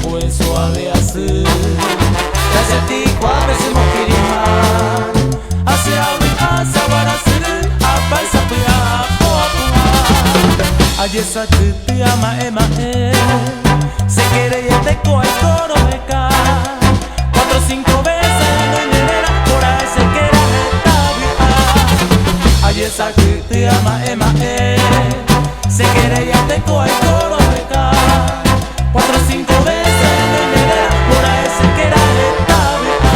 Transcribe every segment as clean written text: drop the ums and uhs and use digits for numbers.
pues suave así. Gracias a ti cuando se mokirima hacia asa barasi apa sapia poa. Ayesa te ama ema se quiere y te coe coro beca 4 o 5 veces no enera por ahí se quiere esta vida. Ayesa te ama ema se quiere y te coe coro beca 4 o 5 veces no enera por ahí se quiere esta vida.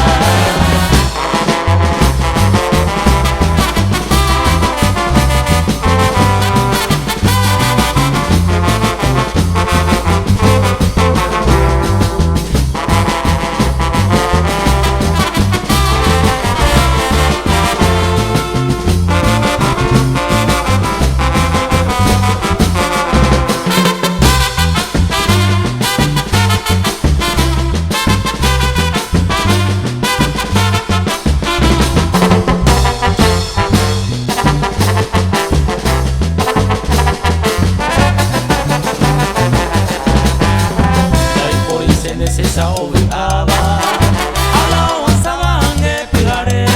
Esa obrigaba a la osaban pegare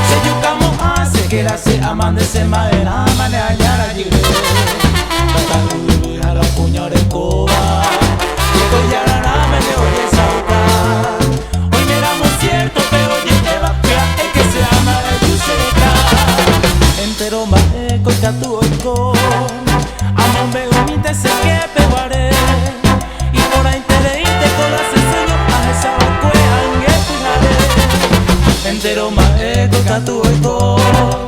se yucamo hace que la se aman de se madera mane añara jire tata a la puña de coba y ya la me le oye sauca hoy miramos cierto pero lleva es que se ama de tu seca entero más con catu oico amon veo mi te se que peguare y por ahí entero más eco, catu y todo.